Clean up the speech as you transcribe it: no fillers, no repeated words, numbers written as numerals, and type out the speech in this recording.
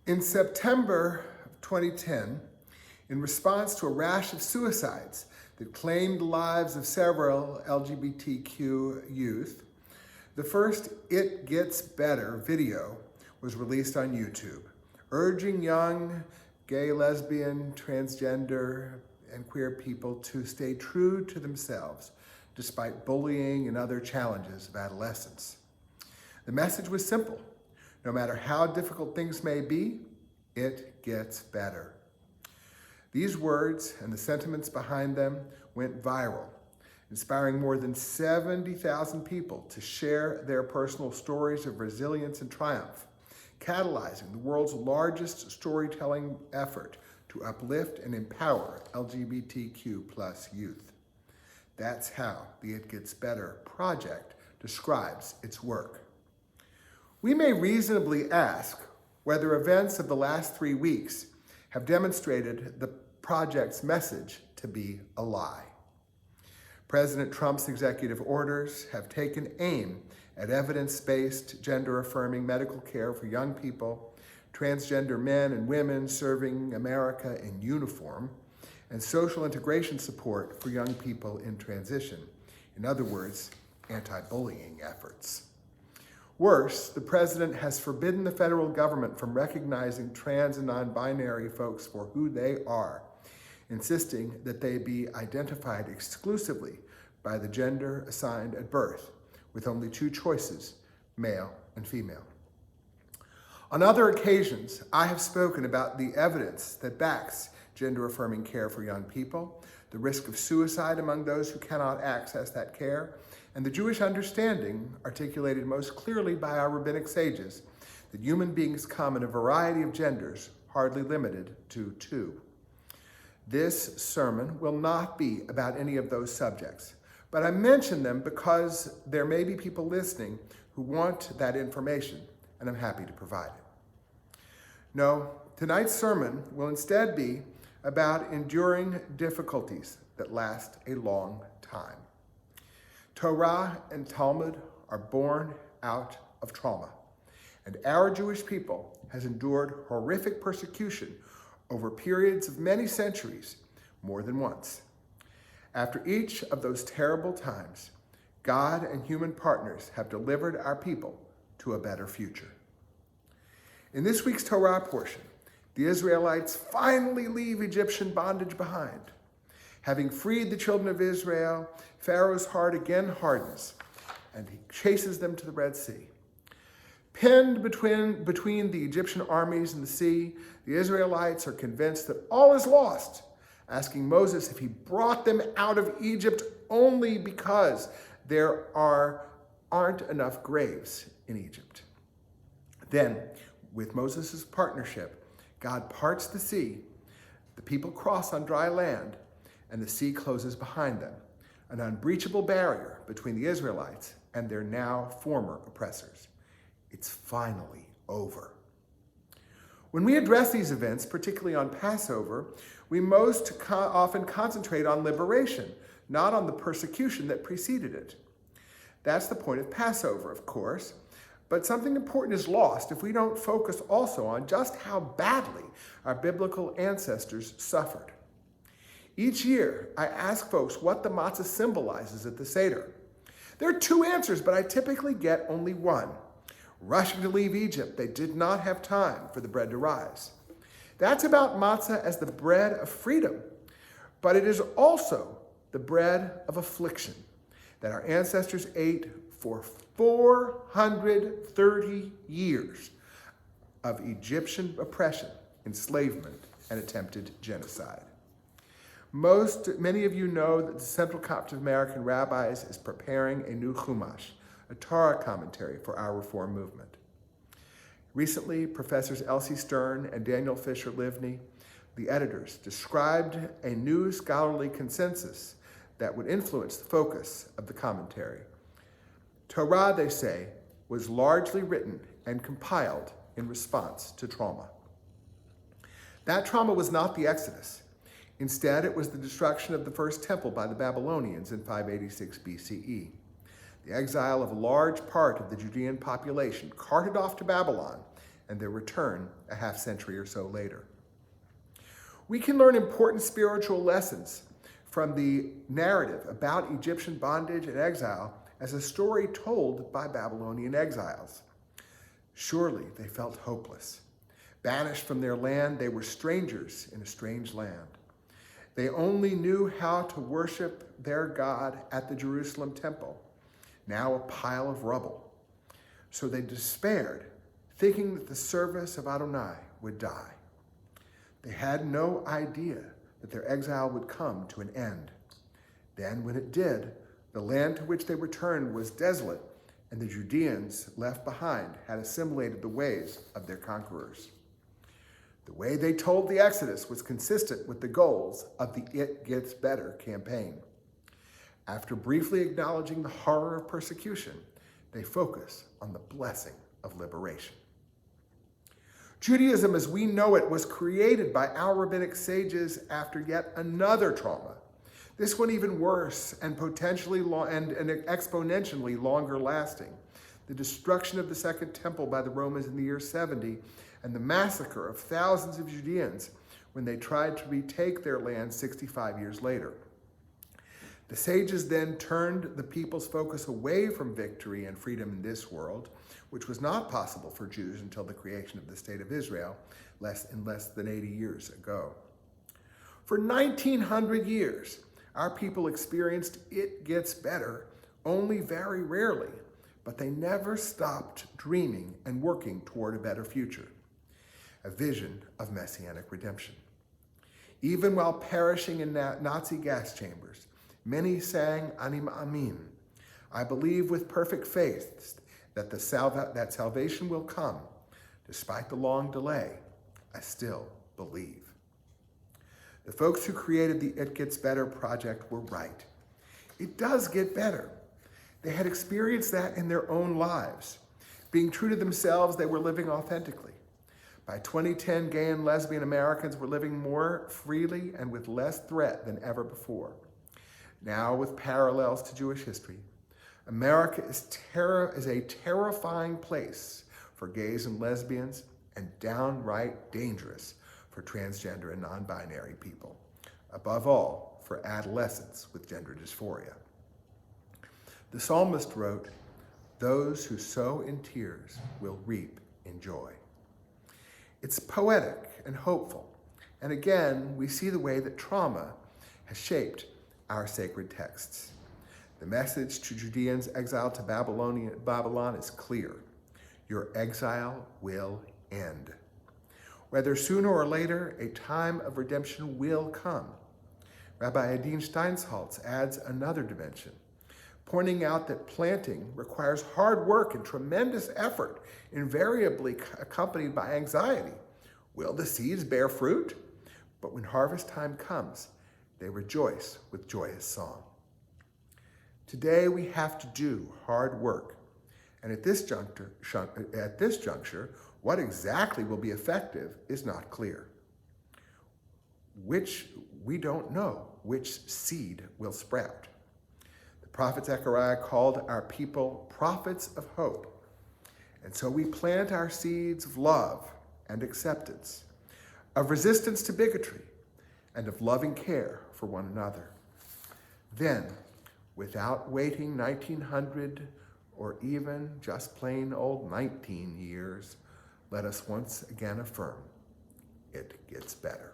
In September of 2010, in response to a rash of suicides that claimed the lives of several LGBTQ youth, the first It Gets Better video was released on YouTube, urging young gay, lesbian, transgender, and queer people to stay true to themselves despite bullying and other challenges of adolescence. The message was simple. No matter how difficult things may be, it gets better. These words and the sentiments behind them went viral, inspiring more than 70,000 people to share their personal stories of resilience and triumph, catalyzing the world's largest storytelling effort to uplift and empower LGBTQ+ youth. That's how the It Gets Better project describes its work. We may reasonably ask whether events of the last 3 weeks have demonstrated the project's message to be a lie. President Trump's executive orders have taken aim at evidence-based, gender-affirming medical care for young people, transgender men and women serving America in uniform, and social integration support for young people in transition. In other words, anti-bullying efforts. Worse, the president has forbidden the federal government from recognizing trans and non-binary folks for who they are, insisting that they be identified exclusively by the gender assigned at birth, with only 2 choices, male and female. On other occasions, I have spoken about the evidence that backs gender-affirming care for young people, the risk of suicide among those who cannot access that care, and the Jewish understanding, articulated most clearly by our rabbinic sages, that human beings come in a variety of genders, hardly limited to 2. This sermon will not be about any of those subjects, but I mention them because there may be people listening who want that information, and I'm happy to provide it. No, tonight's sermon will instead be about enduring difficulties that last a long time. Torah and Talmud are born out of trauma, and our Jewish people has endured horrific persecution over periods of many centuries, more than once. After each of those terrible times, God and human partners have delivered our people to a better future. In this week's Torah portion, the Israelites finally leave Egyptian bondage behind. Having freed the children of Israel, Pharaoh's heart again hardens, and he chases them to the Red Sea. Pinned between the Egyptian armies and the sea, the Israelites are convinced that all is lost, asking Moses if he brought them out of Egypt only because there aren't enough graves in Egypt. Then, with Moses' partnership, God parts the sea, the people cross on dry land, and the sea closes behind them, an unbreachable barrier between the Israelites and their now former oppressors. It's finally over. When we address these events, particularly on Passover, we most often concentrate on liberation, not on the persecution that preceded it. That's the point of Passover, of course, but something important is lost if we don't focus also on just how badly our biblical ancestors suffered. Each year, I ask folks what the matzah symbolizes at the Seder. There are 2 answers, but I typically get only one. Rushing to leave Egypt, they did not have time for the bread to rise. That's about matzah as the bread of freedom, but it is also the bread of affliction that our ancestors ate for 430 years of Egyptian oppression, enslavement, and attempted genocide. Many of you know that the Central Coptic American Rabbis is preparing a new Chumash, a Torah commentary for our Reform movement. Recently, Professors Elsie Stern and Daniel Fisher-Livni, the editors, described a new scholarly consensus that would influence the focus of the commentary. Torah, they say, was largely written and compiled in response to trauma. That trauma was not the Exodus. Instead, it was the destruction of the first temple by the Babylonians in 586 BCE. The exile of a large part of the Judean population carted off to Babylon and their return a half century or so later. We can learn important spiritual lessons from the narrative about Egyptian bondage and exile as a story told by Babylonian exiles. Surely they felt hopeless. Banished from their land, they were strangers in a strange land. They only knew how to worship their God at the Jerusalem temple, now a pile of rubble. So they despaired, thinking that the service of Adonai would die. They had no idea that their exile would come to an end. Then, when it did, the land to which they returned was desolate, and the Judeans left behind had assimilated the ways of their conquerors. The way they told the Exodus was consistent with the goals of the It Gets Better campaign. After briefly acknowledging the horror of persecution, they focus on the blessing of liberation. Judaism as we know it was created by our rabbinic sages after yet another trauma. This one even worse and potentially and exponentially longer lasting. The destruction of the Second Temple by the Romans in the year 70 and the massacre of thousands of Judeans when they tried to retake their land 65 years later. The sages then turned the people's focus away from victory and freedom in this world, which was not possible for Jews until the creation of the State of Israel less than 80 years ago. For 1900 years, our people experienced it gets better only very rarely, but they never stopped dreaming and working toward a better future, a vision of messianic redemption. Even while perishing in Nazi gas chambers, many sang Ani Ma'amin, I believe with perfect faith that salvation will come. Despite the long delay, I still believe. The folks who created the It Gets Better project were right. It does get better. They had experienced that in their own lives. Being true to themselves, they were living authentically. By 2010, gay and lesbian Americans were living more freely and with less threat than ever before. Now, with parallels to Jewish history, America is a terrifying place for gays and lesbians and downright dangerous for transgender and non-binary people. Above all, for adolescents with gender dysphoria. The psalmist wrote, "Those who sow in tears will reap in joy." It's poetic and hopeful. And again, we see the way that trauma has shaped our sacred texts. The message to Judeans exiled to Babylon is clear. Your exile will end. Whether sooner or later, a time of redemption will come. Rabbi Adin Steinsaltz adds another dimension, pointing out that planting requires hard work and tremendous effort, invariably accompanied by anxiety. Will the seeds bear fruit? But when harvest time comes, they rejoice with joyous song. Today we have to do hard work, and at this juncture, what exactly will be effective is not clear. We don't know which seed will sprout. The prophet Zechariah called our people prophets of hope, and so we plant our seeds of love and acceptance, of resistance to bigotry, and of loving care for one another. Then, without waiting 1900 or even just plain old 19 years, let us once again affirm, it gets better.